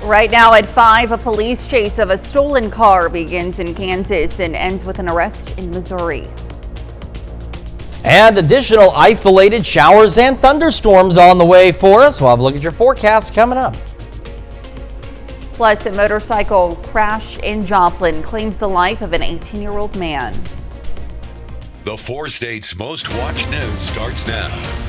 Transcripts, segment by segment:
Right now at 5, a police chase of a stolen car begins in Kansas and ends with an arrest in Missouri. And additional isolated showers and thunderstorms on the way for us. We'll have a look at your forecast coming up. Plus, a motorcycle crash in Joplin claims the life of an 18-year-old man. The 4 states' most watched news starts now.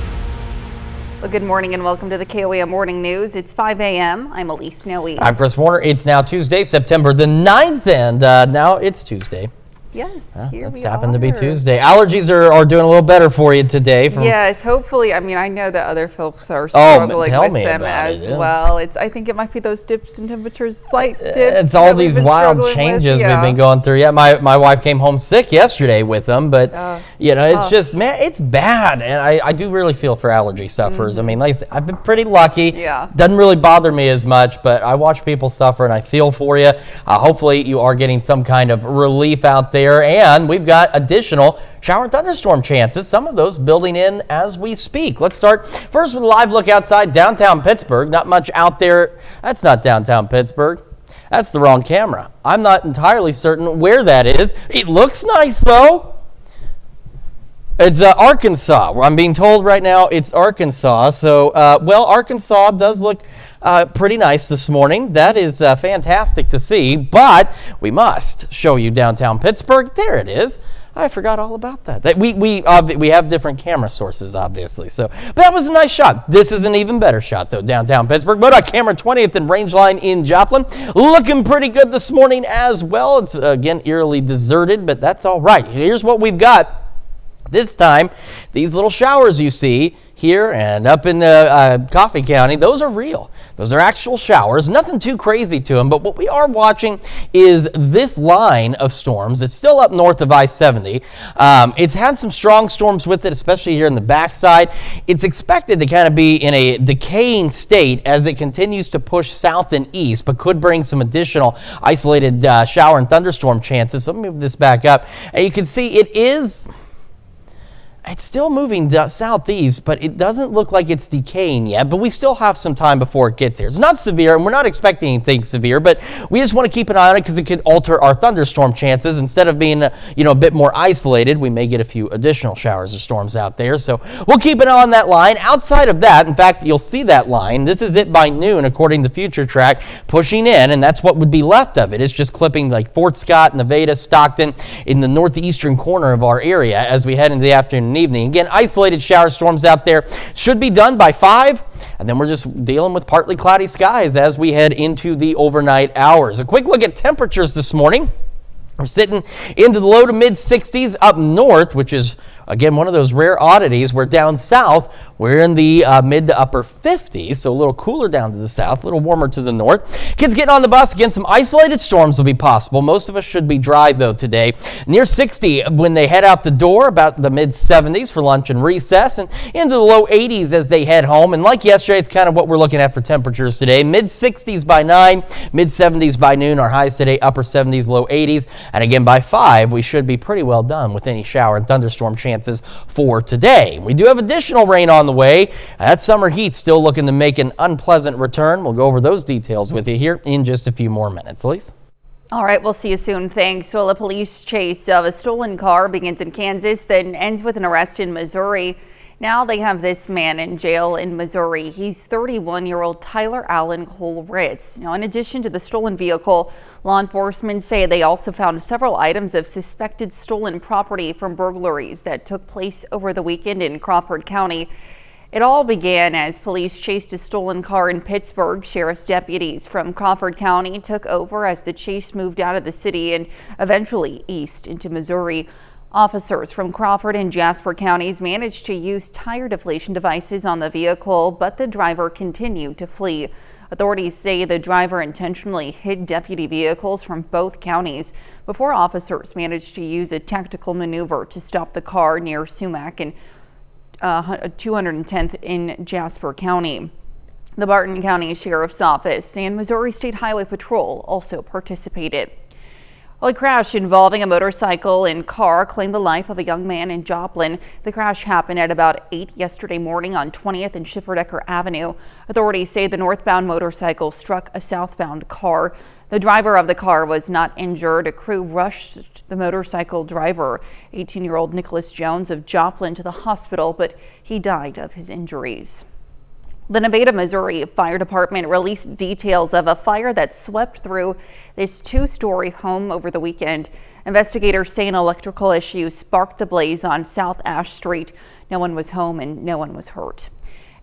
Well, good morning and welcome to the KOAM Morning News. It's 5 a.m. I'm Elise Noe. I'm Chris Warner. It's now Tuesday, September the 9th, and now it's Tuesday. Yes, here it's we happened are. to be Tuesday. Allergies are doing a little better for you today. Yes, hopefully. I mean, I know that other folks are struggling with them as well. I think it might be those dips in temperatures, slight dips. It's all these wild changes we've been going through. Yeah, my wife came home sick yesterday with them, but it's just, man, it's bad. And I do really feel for allergy sufferers. I mean, like I said, I've been pretty lucky. Yeah. Doesn't really bother me as much, but I watch people suffer and I feel for you. Hopefully you are getting some kind of relief out there. And we've got additional shower and thunderstorm chances, some of those building in as we speak. Let's start first with a live look outside downtown Pittsburgh. Not much out there. That's not downtown Pittsburgh. That's the wrong camera. I'm not entirely certain where that is. It looks nice, though. It's Arkansas. I'm being told right now it's Arkansas. So, Arkansas does look pretty nice this morning. That is fantastic to see, but we must show you downtown Pittsburgh. There it is. I forgot all about that. We have different camera sources, obviously. So, but that was a nice shot. This is an even better shot, though, downtown Pittsburgh. But camera 20th and Rangeline in Joplin, looking pretty good this morning as well. It's again eerily deserted, but that's all right. Here's what we've got. This time, these little showers you see here and up in Coffee County, those are real. Those are actual showers. Nothing too crazy to them, but what we are watching is this line of storms. It's still up north of I-70. It's had some strong storms with it, especially here in the backside. It's expected to kind of be in a decaying state as it continues to push south and east, but could bring some additional isolated shower and thunderstorm chances. So let me move this back up. And you can see it's still moving southeast, but it doesn't look like it's decaying yet, but we still have some time before it gets here. It's not severe, and we're not expecting anything severe, but we just want to keep an eye on it because it could alter our thunderstorm chances. Instead of being a bit more isolated, we may get a few additional showers or storms out there, so we'll keep an eye on that line. Outside of that, in fact, you'll see that line. This is it by noon, according to Future Track, pushing in, and that's what would be left of it. It's just clipping like Fort Scott, Nevada, Stockton in the northeastern corner of our area as we head into the afternoon evening. Again, isolated shower storms out there should be done by 5, and then we're just dealing with partly cloudy skies as we head into the overnight hours. A quick look at temperatures this morning. We're sitting into the low to mid 60s up north, which is, again, one of those rare oddities where down south, we're in the mid to upper 50s, so a little cooler down to the south, a little warmer to the north. Kids getting on the bus, again, some isolated storms will be possible. Most of us should be dry, though, today. Near 60 when they head out the door, about the mid 70s for lunch and recess, and into the low 80s as they head home. And like yesterday, it's kind of what we're looking at for temperatures today. Mid 60s by 9, mid 70s by noon. Our highs today, upper 70s, low 80s. And again, by 5, we should be pretty well done with any shower and thunderstorm chances for today. We do have additional rain on the way. That summer heat still looking to make an unpleasant return. We'll go over those details with you here in just a few more minutes. Elise? All right, we'll see you soon. Thanks. Well, a police chase of a stolen car begins in Kansas, then ends with an arrest in Missouri. Now they have this man in jail in Missouri. He's 31-year-old Tyler Allen Cole Ritz. Now, in addition to the stolen vehicle, law enforcement say they also found several items of suspected stolen property from burglaries that took place over the weekend in Crawford County. It all began as police chased a stolen car in Pittsburgh. Sheriff's deputies from Crawford County took over as the chase moved out of the city and eventually east into Missouri. Officers from Crawford and Jasper counties managed to use tire deflation devices on the vehicle, but the driver continued to flee. Authorities say the driver intentionally hid deputy vehicles from both counties before officers managed to use a tactical maneuver to stop the car near Sumac and 210th in Jasper County. The Barton County Sheriff's Office and Missouri State Highway Patrol also participated. Well, a crash involving a motorcycle and car claimed the life of a young man in Joplin. The crash happened at about 8 yesterday morning on 20th and Schifferdecker Avenue. Authorities say the northbound motorcycle struck a southbound car. The driver of the car was not injured. A crew rushed the motorcycle driver, 18-year-old Nicholas Jones of Joplin, to the hospital, but he died of his injuries. The Nevada, Missouri Fire Department released details of a fire that swept through this two-story home over the weekend. Investigators say an electrical issue sparked the blaze on South Ash Street. No one was home and no one was hurt.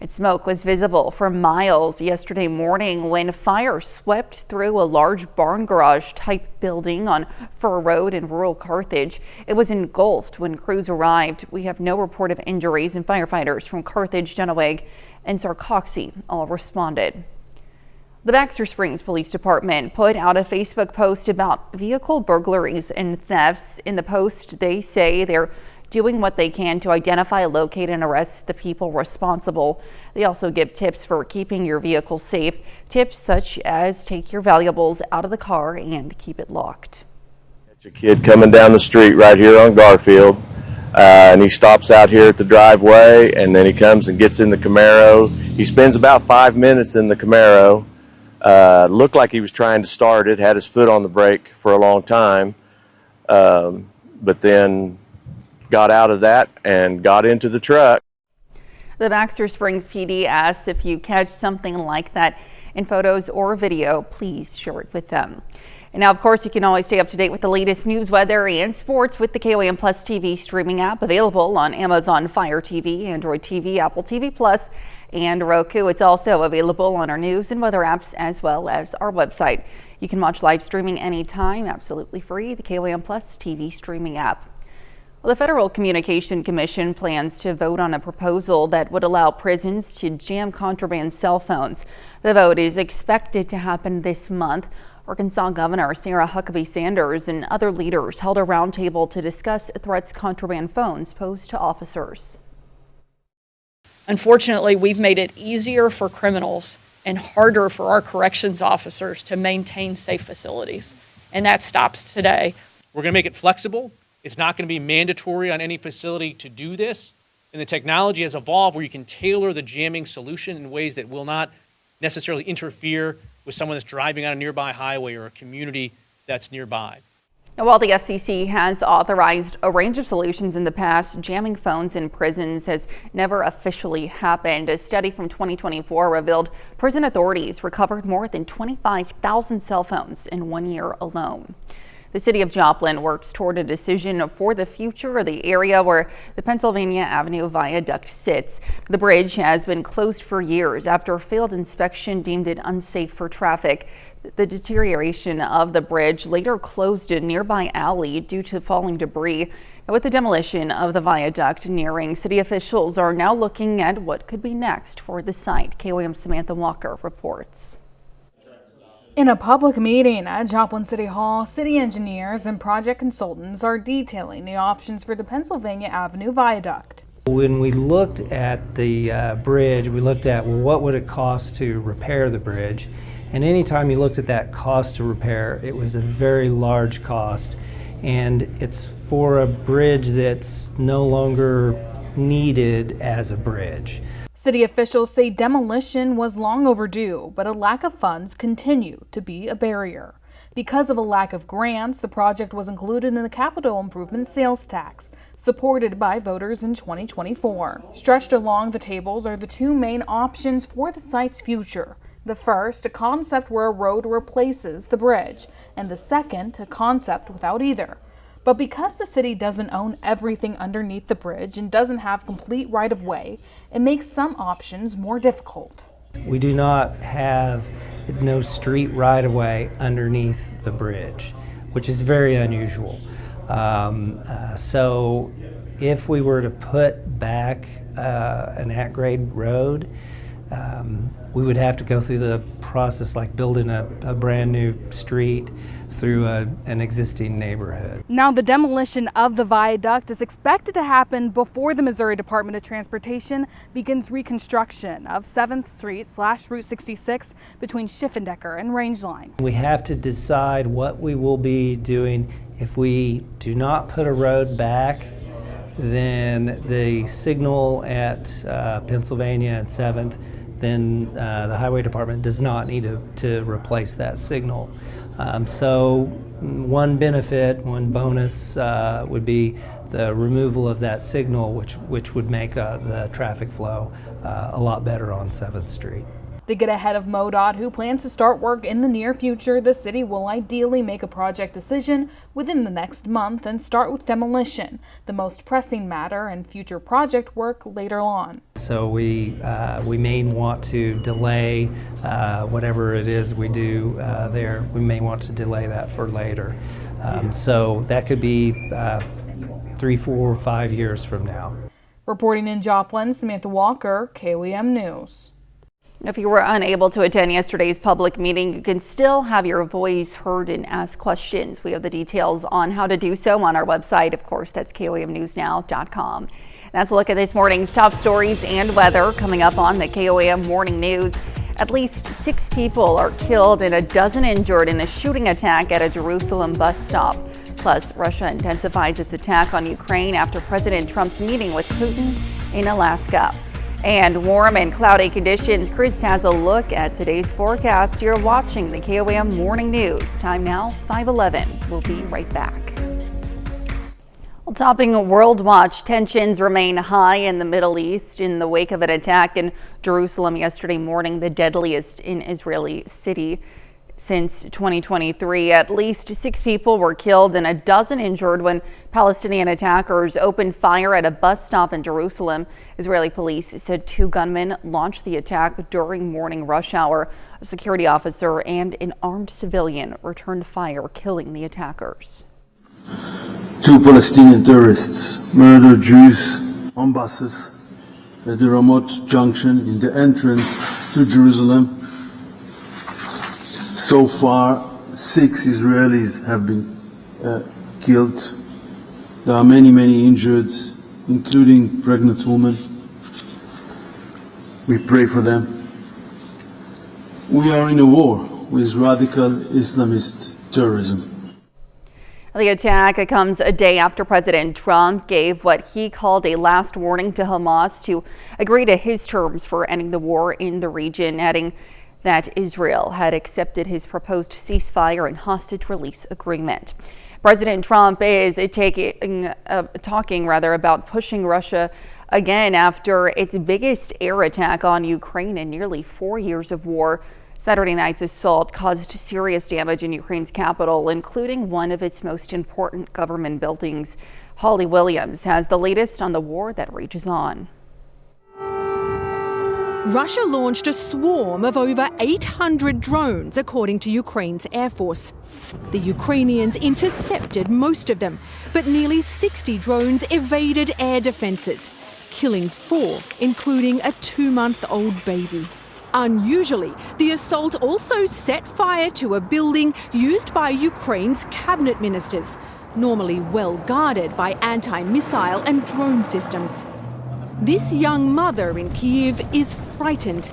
And smoke was visible for miles yesterday morning when fire swept through a large barn garage type building on Fur Road in rural Carthage. It was engulfed when crews arrived. We have no report of injuries, and firefighters from Carthage, Dunaweg, and Sarcoxy all responded. The Baxter Springs Police Department put out a Facebook post about vehicle burglaries and thefts. In the post, they say they're doing what they can to identify, locate, and arrest the people responsible. They also give tips for keeping your vehicle safe. Tips such as take your valuables out of the car and keep it locked. It's a kid coming down the street right here on Garfield. And he stops out here at the driveway, and then he comes and gets in the Camaro. He spends about 5 minutes in the Camaro. Looked like he was trying to start it, had his foot on the brake for a long time, but then got out of that and got into the truck. The Baxter Springs PD asks if you catch something like that in photos or video, please share it with them. And now, of course, you can always stay up to date with the latest news, weather, and sports with the KOAM Plus TV streaming app, available on Amazon Fire TV, Android TV, Apple TV Plus, and Roku. It's also available on our news and weather apps as well as our website. You can watch live streaming anytime, absolutely free, the KOAM Plus TV streaming app. Well, the Federal Communication Commission plans to vote on a proposal that would allow prisons to jam contraband cell phones. The vote is expected to happen this month. Arkansas Governor Sarah Huckabee Sanders and other leaders held a roundtable to discuss threats contraband phones pose to officers. Unfortunately, we've made it easier for criminals and harder for our corrections officers to maintain safe facilities, and that stops today. We're going to make it flexible. It's not going to be mandatory on any facility to do this, and the technology has evolved where you can tailor the jamming solution in ways that will not necessarily interfere with someone that's driving on a nearby highway or a community that's nearby. Now, while the FCC has authorized a range of solutions in the past, jamming phones in prisons has never officially happened. A study from 2024 revealed prison authorities recovered more than 25,000 cell phones in 1 year alone. The city of Joplin works toward a decision for the future of the area where the Pennsylvania Avenue viaduct sits. The bridge has been closed for years after a failed inspection deemed it unsafe for traffic. The deterioration of the bridge later closed a nearby alley due to falling debris. With the demolition of the viaduct nearing, city officials are now looking at what could be next for the site. KOAM Samantha Walker reports. In a public meeting at Joplin City Hall, city engineers and project consultants are detailing the options for the Pennsylvania Avenue viaduct. When we looked at the bridge, we looked at, well, what would it cost to repair the bridge? And anytime you looked at that cost to repair, it was a very large cost. And it's for a bridge that's no longer needed as a bridge. City officials say demolition was long overdue, but a lack of funds continue to be a barrier. Because of a lack of grants, the project was included in the capital improvement sales tax, supported by voters in 2024. Stretched along the tables are the two main options for the site's future. The first, a concept where a road replaces the bridge, and the second, a concept without either. But because the city doesn't own everything underneath the bridge and doesn't have complete right-of-way, it makes some options more difficult. We do not have no street right-of-way underneath the bridge, which is very unusual. So if we were to put back an at-grade road, we would have to go through the process like building a brand new street through an existing neighborhood. Now, the demolition of the viaduct is expected to happen before the Missouri Department of Transportation begins reconstruction of 7th Street / Route 66 between Schiffendecker and Rangeline. We have to decide what we will be doing. If we do not put a road back, then the signal at Pennsylvania and 7th, then the Highway Department does not need to replace that signal. So one benefit, one bonus would be the removal of that signal, which would make the traffic flow a lot better on 7th Street. To get ahead of MoDOT, who plans to start work in the near future, the city will ideally make a project decision within the next month and start with demolition, the most pressing matter, and future project work later on. So we may want to delay whatever it is we do there. We may want to delay that for later. So that could be 3, 4, 5 years from now. Reporting in Joplin, Samantha Walker, KOAM News. If you were unable to attend yesterday's public meeting, you can still have your voice heard and ask questions. We have the details on how to do so on our website. Of course, that's KOAMnewsnow.com. That's a look at this morning's top stories and weather coming up on the KOAM Morning News. At least 6 people are killed and a dozen injured in a shooting attack at a Jerusalem bus stop. Plus, Russia intensifies its attack on Ukraine after President Trump's meeting with Putin in Alaska. And warm and cloudy conditions. Chris has a look at today's forecast. You're watching the KOAM Morning News. Time now 5:11. We'll be right back. Well, topping World Watch, tensions remain high in the Middle East in the wake of an attack in Jerusalem yesterday morning, the deadliest in Israeli city since 2023. At least 6 people were killed and a dozen injured when Palestinian attackers opened fire at a bus stop in Jerusalem. Israeli police said 2 gunmen launched the attack during morning rush hour. A security officer and an armed civilian returned fire, killing the attackers. 2 Palestinian terrorists murdered Jews on buses at the Ramot Junction in the entrance to Jerusalem. So far, 6 Israelis have been killed. There are many injured, including pregnant women. We pray for them. We are in a war with radical Islamist terrorism. The attack comes a day after President Trump gave what he called a last warning to Hamas to agree to his terms for ending the war in the region, adding that Israel had accepted his proposed ceasefire and hostage release agreement. President Trump is talking about pushing Russia again after its biggest air attack on Ukraine in nearly 4 years of war. Saturday night's assault caused serious damage in Ukraine's capital, including one of its most important government buildings. Holly Williams has the latest on the war that rages on. Russia launched a swarm of over 800 drones, according to Ukraine's Air Force. The Ukrainians intercepted most of them, but nearly 60 drones evaded air defences, killing 4, including a 2-month-old baby. Unusually, the assault also set fire to a building used by Ukraine's cabinet ministers, normally well guarded by anti-missile and drone systems. This young mother in Kyiv is frightened.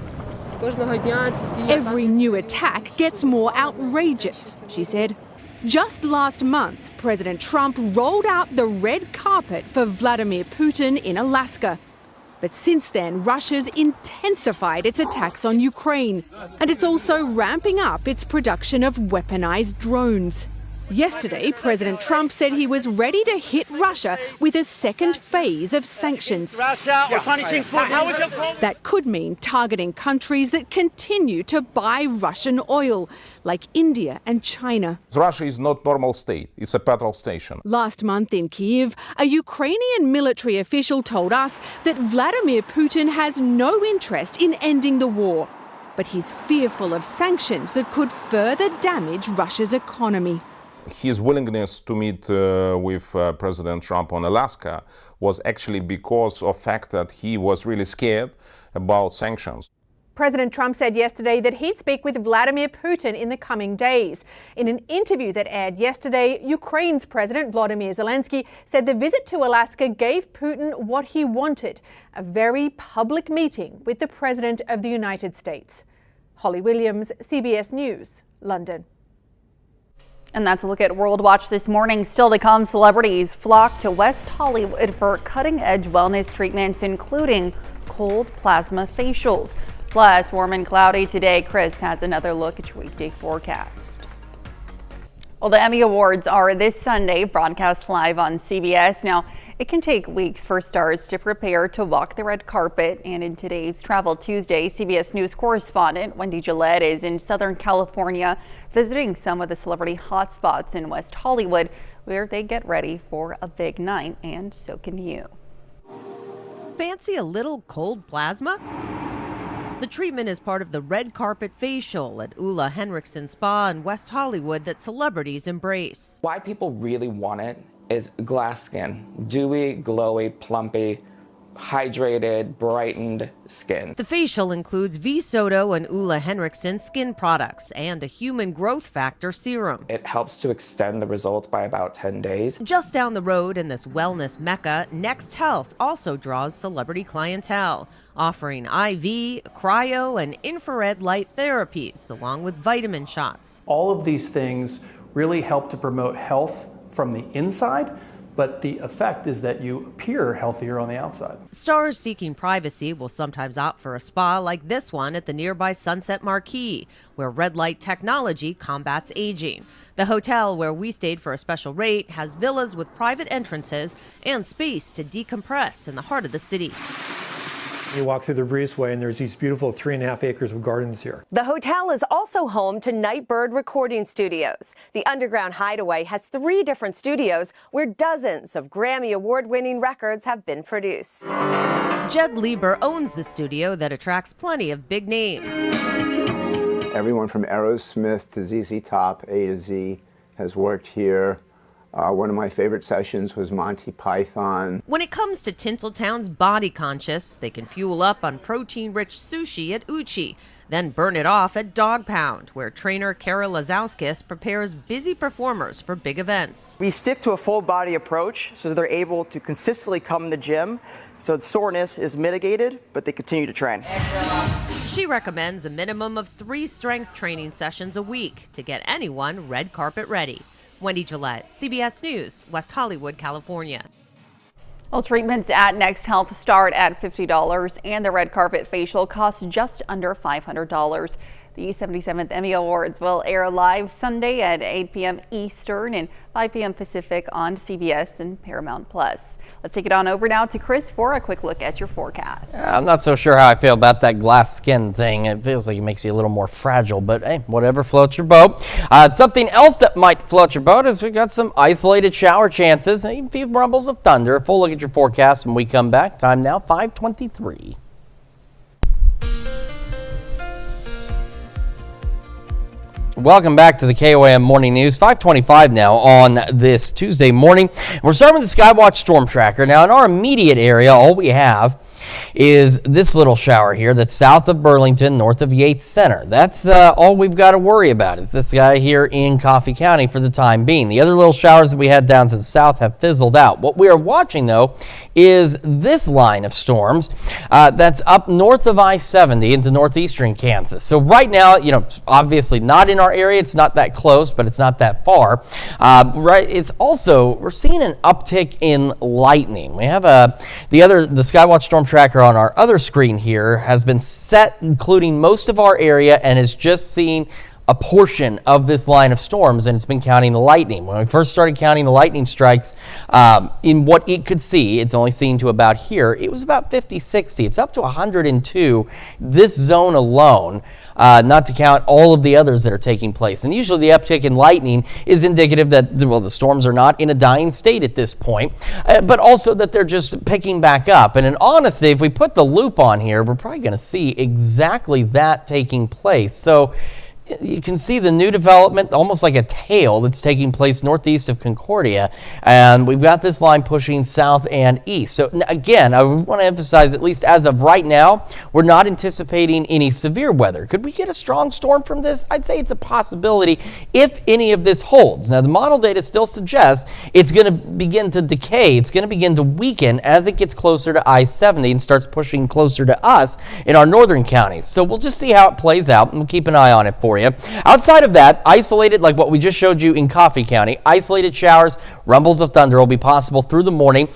Every new attack gets more outrageous, she said. Just last month, President Trump rolled out the red carpet for Vladimir Putin in Alaska. But since then, Russia's intensified its attacks on Ukraine, and it's also ramping up its production of weaponized drones. Yesterday, President Trump said he was ready to hit Russia with a second phase of sanctions. That could mean targeting countries that continue to buy Russian oil, like India and China. Russia is not a normal state. It's a petrol station. Last month in Kyiv, a Ukrainian military official told us that Vladimir Putin has no interest in ending the war, but he's fearful of sanctions that could further damage Russia's economy. His willingness to meet with President Trump on Alaska was actually because of the fact that he was really scared about sanctions. President Trump said yesterday that he'd speak with Vladimir Putin in the coming days. In an interview that aired yesterday, Ukraine's President Volodymyr Zelensky said the visit to Alaska gave Putin what he wanted, a very public meeting with the President of the United States. Holly Williams, CBS News, London. And that's a look at World Watch this morning. Still to come, celebrities flock to West Hollywood for cutting-edge wellness treatments, including cold plasma facials. Plus, warm and cloudy today. Chris has another look at your weekday forecast. Well, the Emmy Awards are this Sunday, broadcast live on CBS. Now, it can take weeks for stars to prepare to walk the red carpet. And in today's Travel Tuesday, CBS News correspondent Wendy Gillette is in Southern California visiting some of the celebrity hotspots in West Hollywood, where they get ready for a big night, and so can you. Fancy a little cold plasma? The treatment is part of the red carpet facial at Ulla Henriksen Spa in West Hollywood that celebrities embrace. Why people really want it is glass skin, dewy, glowy, plumpy, hydrated, brightened skin. The facial includes V-Soto and Ulla Henriksen skin products and a human growth factor serum. It helps to extend the results by about 10 days. Just down the road in this wellness mecca, Next Health also draws celebrity clientele, offering IV, cryo, and infrared light therapies, along with vitamin shots. All of these things really help to promote health from the inside, but the effect is that you appear healthier on the outside. Stars seeking privacy will sometimes opt for a spa like this one at the nearby Sunset Marquis, where red light technology combats aging. The hotel where we stayed for a special rate has villas with private entrances and space to decompress in the heart of the city. You walk through the breezeway and there's these beautiful 3.5 acres of gardens here. The hotel is also home to Nightbird Recording Studios. The underground hideaway has 3 different studios where dozens of Grammy Award-winning records have been produced. Jed Lieber owns the studio that attracts plenty of big names. Everyone from Aerosmith to ZZ Top, A to Z, has worked here. One of my favorite sessions was Monty Python. When it comes to Tinseltown's body conscious, they can fuel up on protein-rich sushi at Uchi, then burn it off at Dog Pound, where trainer Kara Lazowskis prepares busy performers for big events. We stick to a full body approach so that they're able to consistently come in the gym, so the soreness is mitigated, but they continue to train. She recommends a minimum of 3 strength training sessions a week to get anyone red carpet ready. Wendy Gillette, CBS News, West Hollywood, California. Well, treatments at Next Health start at $50, and the red carpet facial costs just under $500. The 77th Emmy Awards will air live Sunday at 8 p.m. Eastern and 5 p.m. Pacific on CBS and Paramount Plus. Let's take it on over now to Chris for a quick look at your forecast. I'm not so sure how I feel about that glass skin thing. It feels like it makes you a little more fragile, but hey, whatever floats your boat. Something else that might float your boat is we've got some isolated shower chances and even a few rumbles of thunder. A full look at your forecast when we come back. Time now, 5:23. Welcome back to the KOAM Morning News. 5:25 now on this Tuesday morning. We're starting with the Skywatch Storm Tracker. Now, in our immediate area, all we have is this little shower here that's south of Burlington, north of Yates Center. That's all we've got to worry about is this guy here in Coffee County for the time being. The other little showers that we had down to the south have fizzled out. What we are watching, though, is this line of storms that's up north of I-70 into northeastern Kansas. So right now, you know, it's obviously not in our area. It's not that close, but it's not that far. It's also, we're seeing an uptick in lightning. We have the Skywatch Storm Tracker on our other screen here has been set, including most of our area, and is just seeing a portion of this line of storms, and it's been counting the lightning. When we first started counting the lightning strikes, in what it could see, it's only seen to about here. It was about 50, 60. It's up to 102 this zone alone, not to count all of the others that are taking place. And usually the uptick in lightning is indicative that, well, the storms are not in a dying state at this point, but also that they're just picking back up. And in honesty, if we put the loop on here, we're probably going to see exactly that taking place. So You can see the new development, almost like a tail that's taking place northeast of Concordia. And we've got this line pushing south and east. So again, I want to emphasize, at least as of right now, we're not anticipating any severe weather. Could we get a strong storm from this? I'd say it's a possibility if any of this holds. Now, the model data still suggests it's going to begin to decay. It's going to begin to weaken as it gets closer to I-70 and starts pushing closer to us in our northern counties. So we'll just see how it plays out, and we'll keep an eye on it for you. Outside of that, isolated, like what we just showed you in Coffee County, isolated showers, rumbles of thunder will be possible through the morning.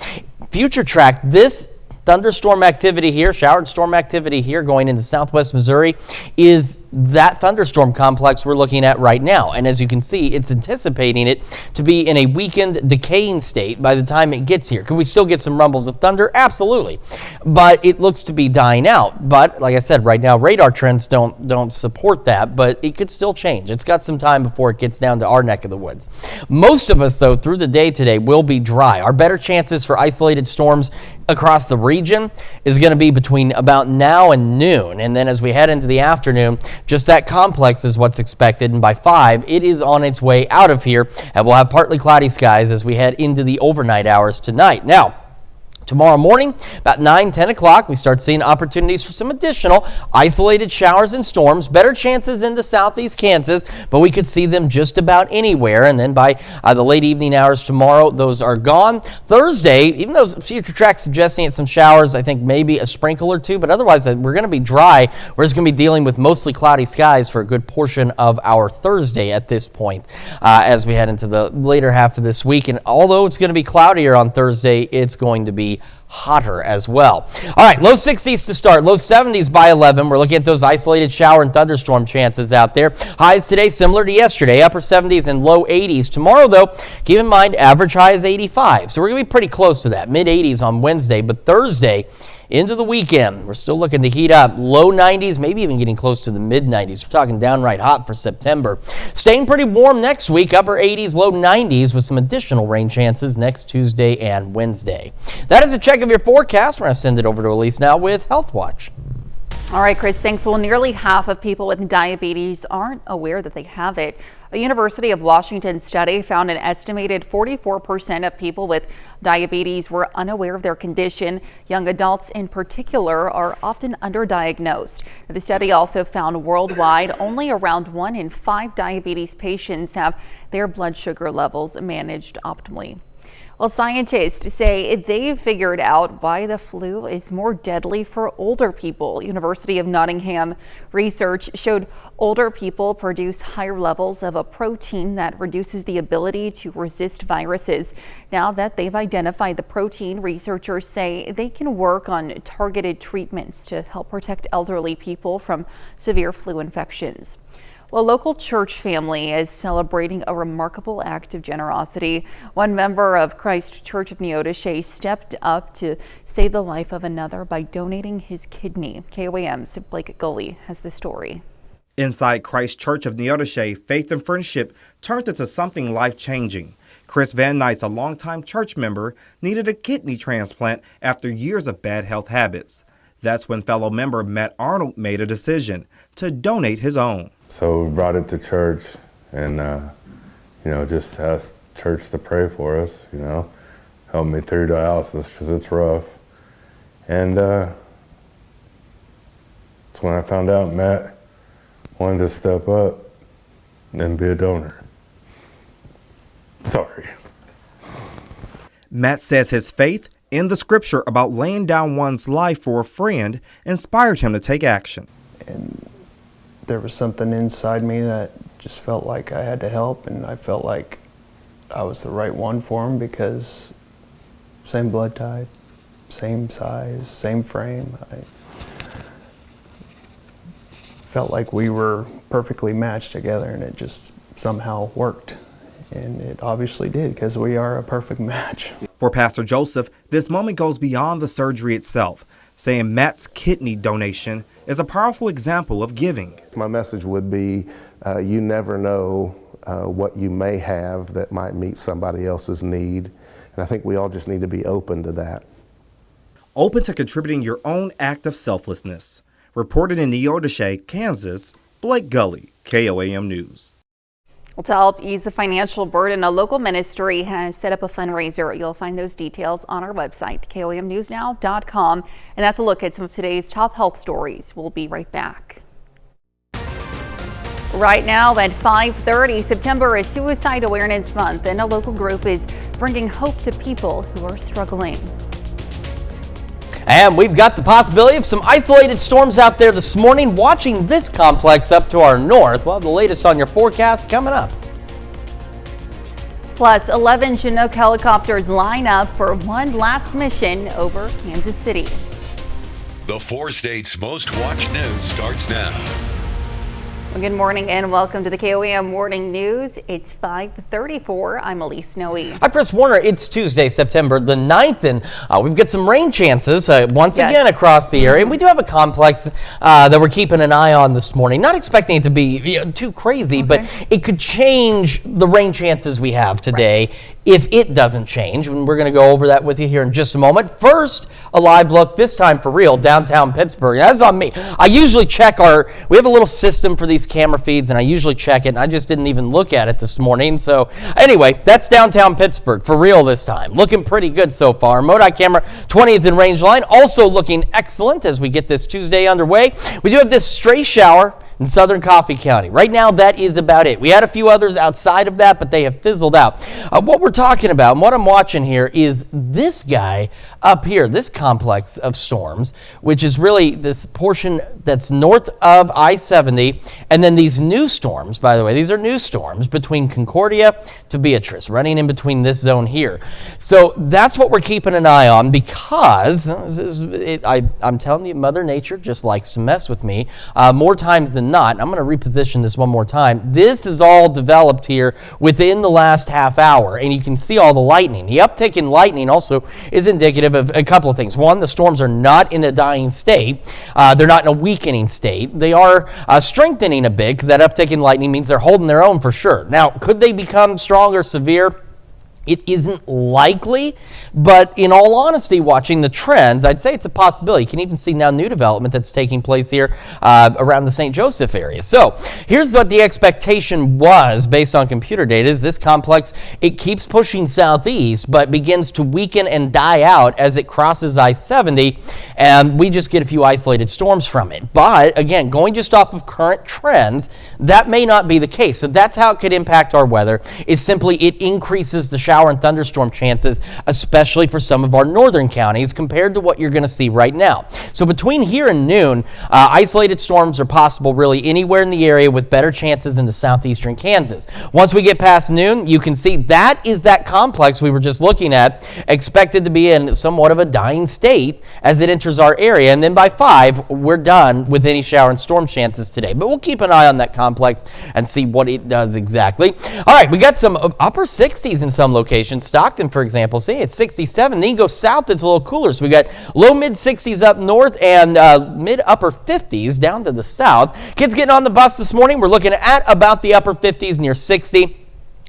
Future track, this thunderstorm activity here, shower and storm activity here going into southwest Missouri is that thunderstorm complex we're looking at right now. And as you can see, it's anticipating it to be in a weakened, decaying state by the time it gets here. Could we still get some rumbles of thunder? Absolutely. But it looks to be dying out. But like I said, right now, radar trends don't support that, but it could still change. It's got some time before it gets down to our neck of the woods. Most of us, though, through the day today will be dry. Our better chances for isolated storms across the region is going to be between about now and noon. And then as we head into the afternoon, just that complex is what's expected. And by 5, it is on its way out of here. And we'll have partly cloudy skies as we head into the overnight hours tonight. Now, tomorrow morning, about 9, 10 o'clock, we start seeing opportunities for some additional isolated showers and storms. Better chances into southeast Kansas, but we could see them just about anywhere. And then by the late evening hours tomorrow, those are gone. Thursday, even though future track suggesting some showers, I think maybe a sprinkle or two, but otherwise we're going to be dry. We're just going to be dealing with mostly cloudy skies for a good portion of our Thursday at this point as we head into the later half of this week. And although it's going to be cloudier on Thursday, it's going to be hotter as well. All right, low 60s to start, low 70s by 11. We're looking at those isolated shower and thunderstorm chances out there. Highs today similar to yesterday, upper 70s and low 80s. Tomorrow, though, keep in mind average high is 85. So we're going to be pretty close to that, mid 80s on Wednesday. But Thursday into the weekend, we're still looking to heat up. Low 90s, maybe even getting close to the mid 90s. We're talking downright hot for September. Staying pretty warm next week, upper 80s, low 90s with some additional rain chances next Tuesday and Wednesday. That is a check of your forecast. We're going to send it over to Elise now with Health Watch. All right, Chris, thanks. Well, nearly half of people with diabetes aren't aware that they have it. A University of Washington study found an estimated 44% of people with diabetes were unaware of their condition. Young adults in particular are often underdiagnosed. The study also found worldwide only around 1 in 5 diabetes patients have their blood sugar levels managed optimally. Well, scientists say they've figured out why the flu is more deadly for older people. University of Nottingham research showed older people produce higher levels of a protein that reduces the ability to resist viruses. Now that they've identified the protein, researchers say they can work on targeted treatments to help protect elderly people from severe flu infections. Well, a local church family is celebrating a remarkable act of generosity. One member of Christ Church of Neodesha stepped up to save the life of another by donating his kidney. KOAM's Blake Gully has the story. Inside Christ Church of Neodesha, faith and friendship turned into something life-changing. Chris Van Knight's a longtime church member needed a kidney transplant after years of bad health habits. That's when fellow member Matt Arnold made a decision to donate his own. So we brought it to church and, just asked church to pray for us, help me through dialysis because it's rough. And that's when I found out Matt wanted to step up and be a donor. Sorry. Matt says his faith in the scripture about laying down one's life for a friend inspired him to take action. And there was something inside me that just felt like I had to help, and I felt like I was the right one for him because same blood type, same size, same frame. I felt like we were perfectly matched together, and it just somehow worked. And it obviously did, because we are a perfect match. For Pastor Joseph, this moment goes beyond the surgery itself, saying Matt's kidney donation is a powerful example of giving. My message would be, you never know what you may have that might meet somebody else's need. And I think we all just need to be open to that. Open to contributing your own act of selflessness. Reported in Neodesha, Kansas, Blake Gully, KOAM News. Well, to help ease the financial burden, a local ministry has set up a fundraiser. You'll find those details on our website, KOAMnewsnow.com. And that's a look at some of today's top health stories. We'll be right back. Right now at 5:30, September is Suicide Awareness Month, and a local group is bringing hope to people who are struggling. And we've got the possibility of some isolated storms out there this morning. Watching this complex up to our north. We'll have the latest on your forecast coming up. Plus, 11 Chinook helicopters line up for one last mission over Kansas City. The 4 states' most watched news starts now. Well, good morning and welcome to the KOAM Morning News. It's 5:34. I'm Elise Noe. I'm Chris Warner. It's Tuesday, September the 9th, and we've got some rain chances once again across the area. And we do have a complex that we're keeping an eye on this morning. Not expecting it to be too crazy, but it could change the rain chances we have today if it doesn't change. And we're going to go over that with you here in just a moment. First, a live look, this time for real, downtown Pittsburgh. That's on me. I usually check we have a little system for these camera feeds, and I usually check it, and I just didn't even look at it this morning. So anyway, that's downtown Pittsburgh for real this time. Looking pretty good so far. MoDOT camera 20th in range line, also looking excellent as we get this Tuesday underway. We do have this stray shower in southern Coffee County. Right now, that is about it. We had a few others outside of that, but they have fizzled out. What we're talking about and what I'm watching here is this guy up here, this complex of storms, which is really this portion that's north of I-70, and then these new storms, by the way, these are new storms between Concordia to Beatrice, running in between this zone here. So that's what we're keeping an eye on because I'm telling you, Mother Nature just likes to mess with me more times than not. I'm going to reposition this one more time. This is all developed here within the last half hour, and you can see all the lightning. The uptick in lightning also is indicative of a couple of things. One, the storms are not in a dying state. They're not in a weakening state. They are strengthening a bit because that uptick in lightning means they're holding their own for sure. Now, could they become strong or severe? It isn't likely, but in all honesty, watching the trends, I'd say it's a possibility. You can even see now new development that's taking place here around the St. Joseph area. So here's what the expectation was based on computer data is this complex, it keeps pushing southeast, but begins to weaken and die out as it crosses I-70, and we just get a few isolated storms from it. But again, going just off of current trends, that may not be the case. So that's how it could impact our weather, is simply it increases the shower and thunderstorm chances, especially for some of our northern counties compared to what you're going to see right now. So between here and noon, isolated storms are possible really anywhere in the area with better chances in the southeastern Kansas. Once we get past noon, you can see that is that complex we were just looking at, expected to be in somewhat of a dying state as it enters our area. And then by 5, we're done with any shower and storm chances today. But we'll keep an eye on that complex and see what it does exactly. All right, we got some upper 60s in some locations. Stockton, for example, see it's 67. Then you go south, it's a little cooler. So we got low mid 60s up north and mid upper 50s down to the south. Kids getting on the bus this morning, we're looking at about the upper 50s near 60.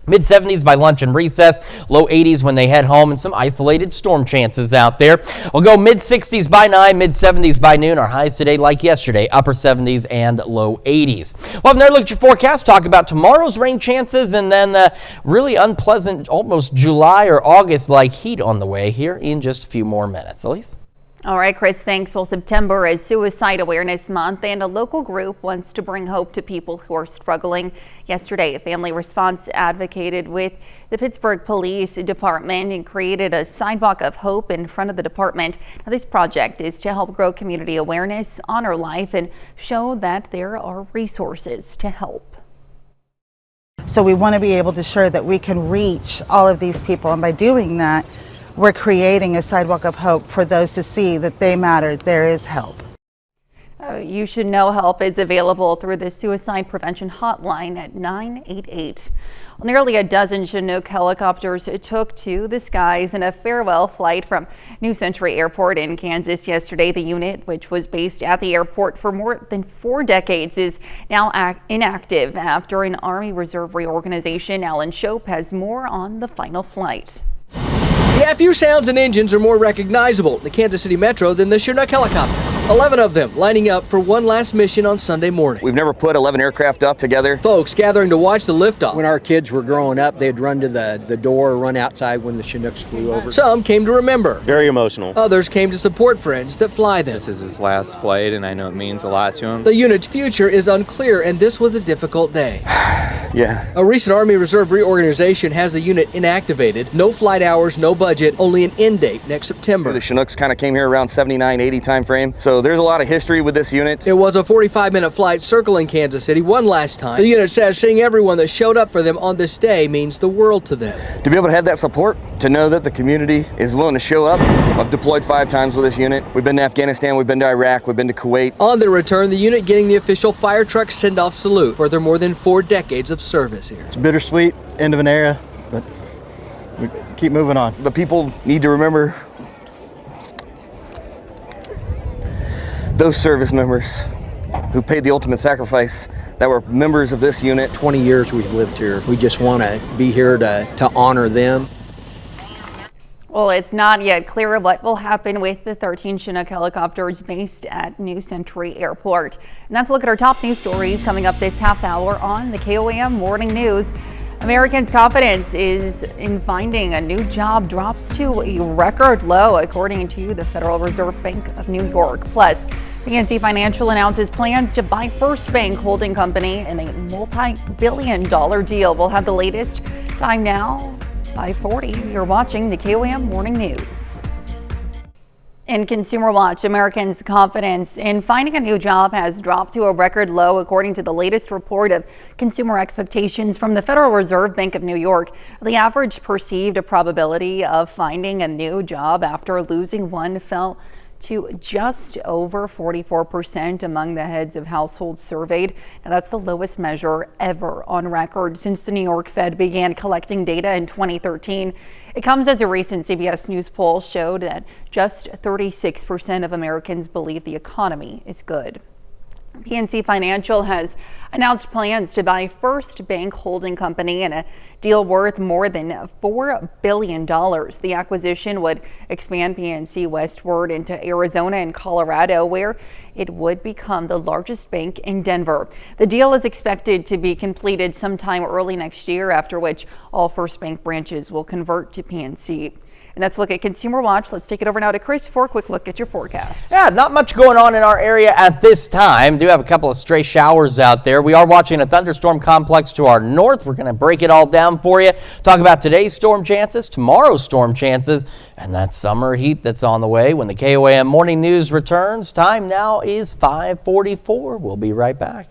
Mid 70s by lunch and recess, low 80s when they head home, and some isolated storm chances out there. We'll go mid 60s by 9, mid 70s by noon. Our highs today, like yesterday, upper 70s and low 80s. We'll have another look at your forecast, talk about tomorrow's rain chances, and then really unpleasant, almost July or August-like heat on the way here in just a few more minutes. Elise? All right, Chris, thanks. Well, September is Suicide Awareness Month, and a local group wants to bring hope to people who are struggling. Yesterday, a family response advocated with the Pittsburgh Police Department and created a sidewalk of hope in front of the department. Now, this project is to help grow community awareness, honor life, and show that there are resources to help. So we want to be able to ensure that we can reach all of these people, and by doing that, we're creating a sidewalk of hope for those to see that they matter. There is help. You should know help is available through the suicide prevention hotline at 988. Well, nearly a dozen Chinook helicopters took to the skies in a farewell flight from New Century Airport in Kansas yesterday. The unit, which was based at the airport for more than 4 decades, is now inactive after an Army Reserve reorganization. Alan Shope has more on the final flight. Yeah, a few sounds and engines are more recognizable in the Kansas City Metro than the Chinook helicopter. 11 of them lining up for one last mission on Sunday morning. We've never put 11 aircraft up together. Folks gathering to watch the liftoff. When our kids were growing up, they'd run to the door or run outside when the Chinooks flew over. Some came to remember. Very emotional. Others came to support friends that fly them. This is his last flight, and I know it means a lot to him. The unit's future is unclear, and this was a difficult day. Yeah. A recent Army Reserve reorganization has the unit inactivated. No flight hours, no budget, only an end date next September. The Chinooks kind of came here around 79, 80 time frame. So there's a lot of history with this unit. It was a 45-minute flight circling Kansas City one last time. The unit says seeing everyone that showed up for them on this day means the world to them. To be able to have that support, to know that the community is willing to show up. I've deployed 5 times with this unit. We've been to Afghanistan, we've been to Iraq, we've been to Kuwait. On their return, the unit getting the official fire truck send-off salute for their more than 4 decades of service here. It's bittersweet, end of an era, but we keep moving on. The people need to remember those service members who paid the ultimate sacrifice, that were members of this unit. 20 years we've lived here. We just want to be here to honor them. Well, it's not yet clear what will happen with the 13 Chinook helicopters based at New Century Airport. And that's a look at our top news stories coming up this half hour on the KOAM Morning News. Americans' confidence is in finding a new job drops to a record low, according to the Federal Reserve Bank of New York. Plus, PNC Financial announces plans to buy First Bank Holding Company in a multi-billion-dollar deal. We'll have the latest. Time now, 5:40. You're watching the KOAM Morning News. In Consumer Watch, Americans' confidence in finding a new job has dropped to a record low, according to the latest report of consumer expectations from the Federal Reserve Bank of New York. The average perceived probability of finding a new job after losing one fell to just over 44% among the heads of households surveyed. And that's the lowest measure ever on record since the New York Fed began collecting data in 2013. It comes as a recent CBS News poll showed that just 36% of Americans believe the economy is good. PNC Financial has announced plans to buy First Bank Holding Company in a deal worth more than $4 billion. The acquisition would expand PNC westward into Arizona and Colorado, where it would become the largest bank in Denver. The deal is expected to be completed sometime early next year, after which all First Bank branches will convert to PNC. And that's a look at Consumer Watch. Let's take it over now to Chris for a quick look at your forecast. Yeah, not much going on in our area at this time. Do have a couple of stray showers out there. We are watching a thunderstorm complex to our north. We're going to break it all down for you. Talk about today's storm chances, tomorrow's storm chances, and that summer heat that's on the way when the KOAM Morning News returns. Time now is 5:44. We'll be right back.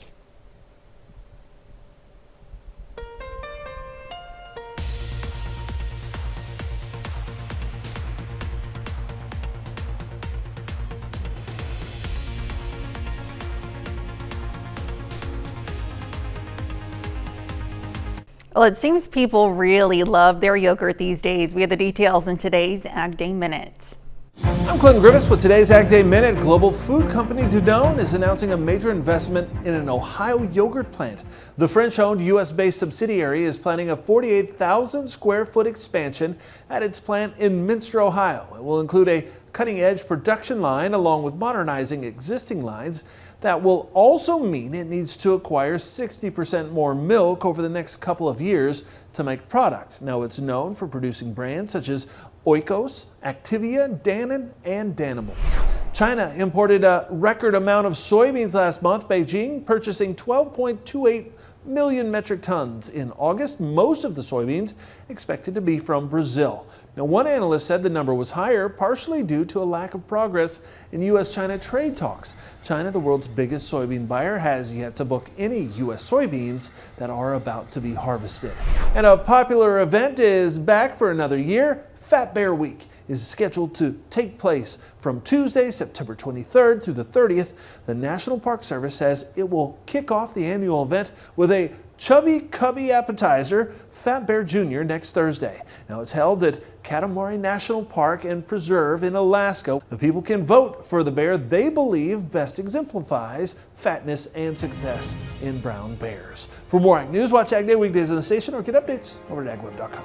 Well, it seems people really love their yogurt these days. We have the details in today's Ag Day Minute. I'm Clinton Griffiths with today's Ag Day Minute. Global food company Danone is announcing a major investment in an Ohio yogurt plant. The French-owned U.S.-based subsidiary is planning a 48,000 square foot expansion at its plant in Minster, Ohio. It will include a cutting-edge production line along with modernizing existing lines. That will also mean it needs to acquire 60% more milk over the next couple of years to make product. Now, it's known for producing brands such as Oikos, Activia, Dannon, and Danimals. China imported a record amount of soybeans last month, Beijing purchasing 12.28 million metric tons in August. Most of the soybeans expected to be from Brazil. Now, one analyst said the number was higher, partially due to a lack of progress in U.S.-China trade talks. China, the world's biggest soybean buyer, has yet to book any U.S. soybeans that are about to be harvested. And a popular event is back for another year. Fat Bear Week is scheduled to take place from Tuesday, September 23rd through the 30th. The National Park Service says it will kick off the annual event with a Chubby Cubby appetizer, Fat Bear Jr., next Thursday. Now, it's held at Katamari National Park and Preserve in Alaska. The people can vote for the bear they believe best exemplifies fatness and success in brown bears. For more Ag News, watch Ag Day weekdays on the station or get updates over at agweb.com.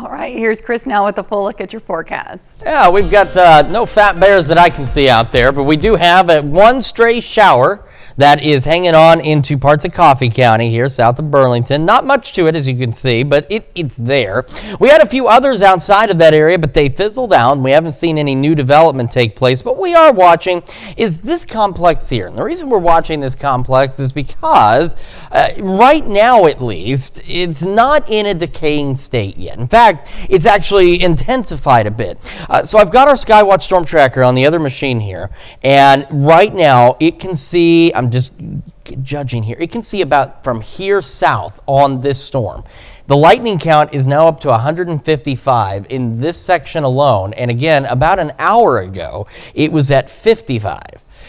All right, here's Chris now with a full look at your forecast. Yeah, we've got no fat bears that I can see out there, but we do have one stray shower that is hanging on into parts of Coffee County here south of Burlington. Not much to it, as you can see, but it's there. We had a few others outside of that area, but they fizzled out. We haven't seen any new development take place. What we are watching is this complex here. And the reason we're watching this complex is because right now, at least, it's not in a decaying state yet. In fact, it's actually intensified a bit. So I've got our Skywatch Storm Tracker on the other machine here. And right now, it can see, I'm just judging here, it can see about from here south on this storm. The lightning count is now up to 155 in this section alone. And again, about an hour ago, it was at 55.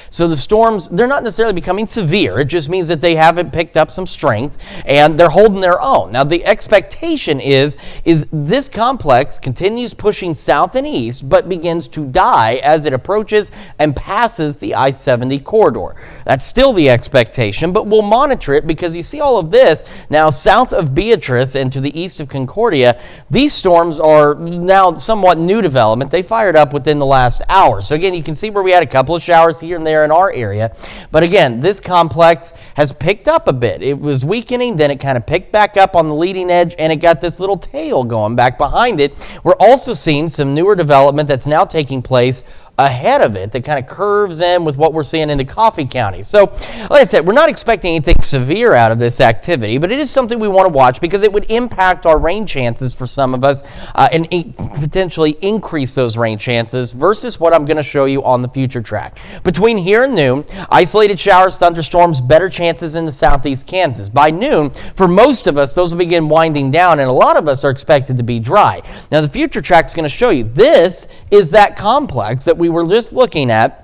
So the storms, they're not necessarily becoming severe. It just means that they haven't picked up some strength and they're holding their own. Now, the expectation is this complex continues pushing south and east, but begins to die as it approaches and passes the I-70 corridor. That's still the expectation, but we'll monitor it because you see all of this now south of Beatrice and to the east of Concordia. These storms are now somewhat new development. They fired up within the last hour. So again, you can see where we had a couple of showers here and there in our area. But again, this complex has picked up a bit. It was weakening, then it kind of picked back up on the leading edge, and it got this little tail going back behind it. We're also seeing some newer development that's now taking place ahead of it that kind of curves in with what we're seeing into Coffee County. So, like I said, we're not expecting anything severe out of this activity, but it is something we want to watch because it would impact our rain chances for some of us and potentially increase those rain chances versus what I'm going to show you on the future track. Between here and noon, isolated showers, thunderstorms, better chances in the southeast Kansas. By noon, for most of us, those will begin winding down, and a lot of us are expected to be dry. Now, the future track is going to show you this is that complex that we were just looking at.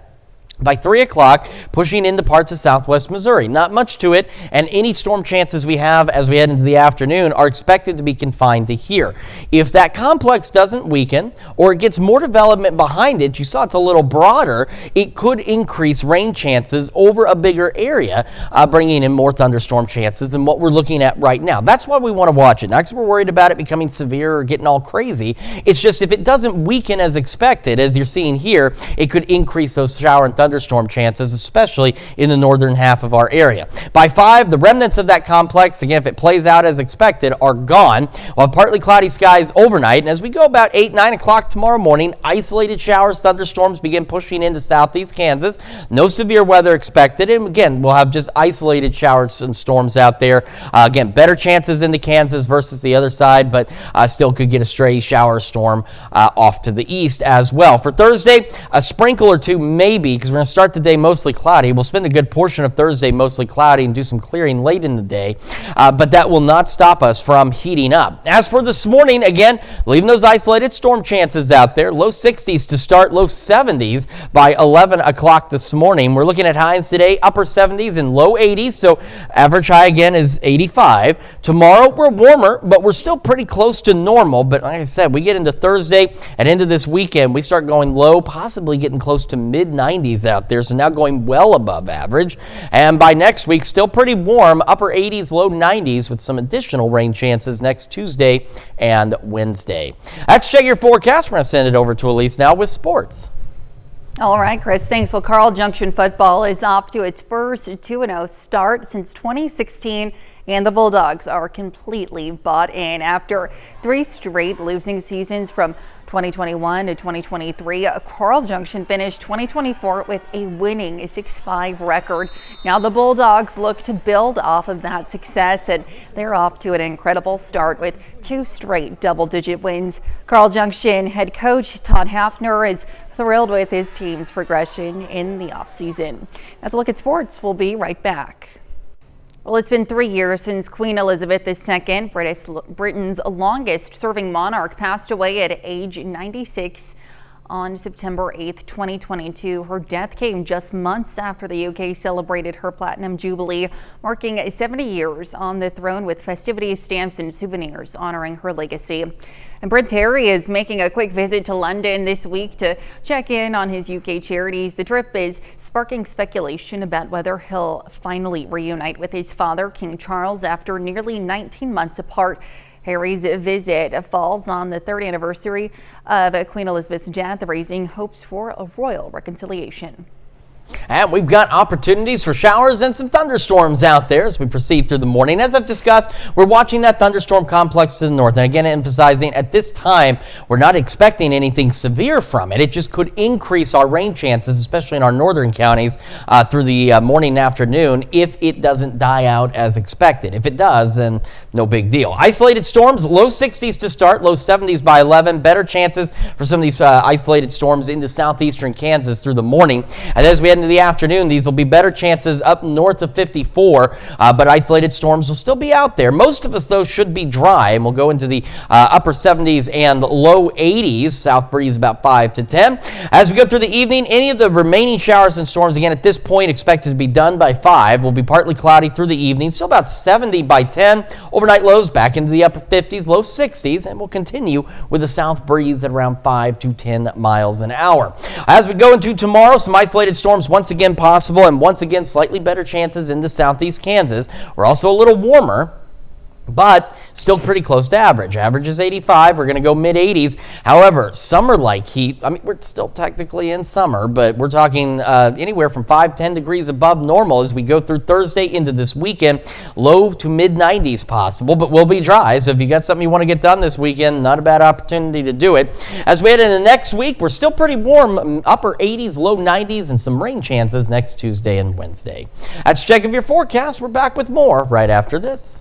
By 3 o'clock, pushing into parts of southwest Missouri. Not much to it, and any storm chances we have as we head into the afternoon are expected to be confined to here. If that complex doesn't weaken or it gets more development behind it, you saw it's a little broader, it could increase rain chances over a bigger area, bringing in more thunderstorm chances than what we're looking at right now. That's why we want to watch it. Not because we're worried about it becoming severe or getting all crazy. It's just if it doesn't weaken as expected, as you're seeing here, it could increase those shower and thunderstorm chances, especially in the northern half of our area. By 5, the remnants of that complex, again, if it plays out as expected, are gone. We'll have partly cloudy skies overnight, and as we go about 8, 9 o'clock tomorrow morning, isolated showers, thunderstorms begin pushing into southeast Kansas. No severe weather expected, and again, we'll have just isolated showers and storms out there. Again, better chances into Kansas versus the other side, but still could get a stray shower storm off to the east as well. For Thursday, a sprinkle or two maybe, because we're going to start the day mostly cloudy. We'll spend a good portion of Thursday mostly cloudy and do some clearing late in the day, but that will not stop us from heating up. As for this morning, again, leaving those isolated storm chances out there. Low 60s to start, low 70s by 11 o'clock this morning. We're looking at highs today, upper 70s and low 80s, so average high again is 85. Tomorrow, we're warmer, but we're still pretty close to normal. But like I said, we get into Thursday and into this weekend, we start going low, possibly getting close to mid-90s out there, so now going well above average. And by next week, still pretty warm, upper 80s, low 90s with some additional rain chances next Tuesday and Wednesday. That's Check Your Forecast. We're going to send it over to Elise now with sports. All right, Chris, thanks. Well, Carl Junction football is off to its first 2-0 start since 2016. And the Bulldogs are completely bought in after 3 straight losing seasons from 2021 to 2023. Carl Junction finished 2024 with a winning 6-5 record. Now the Bulldogs look to build off of that success, and they're off to an incredible start with 2 straight double-digit wins. Carl Junction head coach Todd Hafner is thrilled with his team's progression in the offseason. Now to look at sports, we'll be right back. Well, it's been 3 years since Queen Elizabeth II, Britain's longest-serving monarch, passed away at age 96 on September 8th, 2022. Her death came just months after the UK celebrated her Platinum Jubilee, marking 70 years on the throne with festivities, stamps, and souvenirs honoring her legacy. And Prince Harry is making a quick visit to London this week to check in on his UK charities. The trip is sparking speculation about whether he'll finally reunite with his father, King Charles, after nearly 19 months apart. Harry's visit falls on the 3rd anniversary of Queen Elizabeth's death, raising hopes for a royal reconciliation. And we've got opportunities for showers and some thunderstorms out there as we proceed through the morning. As I've discussed, we're watching that thunderstorm complex to the north. And again, emphasizing at this time, we're not expecting anything severe from it. It just could increase our rain chances, especially in our northern counties through the morning and afternoon if it doesn't die out as expected. If it does, then no big deal. Isolated storms, low 60s to start, low 70s by 11. Better chances for some of these isolated storms into southeastern Kansas through the morning. And as we head into the afternoon, these will be better chances up north of 54, but isolated storms will still be out there. Most of us, though, should be dry, and we'll go into the upper 70s and low 80s. South breeze about 5 to 10. As we go through the evening, any of the remaining showers and storms, again, at this point, expected to be done by 5. Will be partly cloudy through the evening, still about 70 by 10. Overnight lows back into the upper 50s, low 60s, and we'll continue with a south breeze at around 5 to 10 miles an hour. As we go into tomorrow, some isolated storms once again possible, and once again slightly better chances into southeast Kansas. We're also a little warmer, but still pretty close to average. Average is 85. We're going to go mid-80s. However, summer-like heat, I mean, we're still technically in summer, but we're talking anywhere from 5-10 degrees above normal as we go through Thursday into this weekend. Low to mid-90s possible, but we'll be dry. So if you got something you want to get done this weekend, not a bad opportunity to do it. As we head into next week, we're still pretty warm, upper 80s, low 90s, and some rain chances next Tuesday and Wednesday. That's Check of Your Forecast. We're back with more right after this.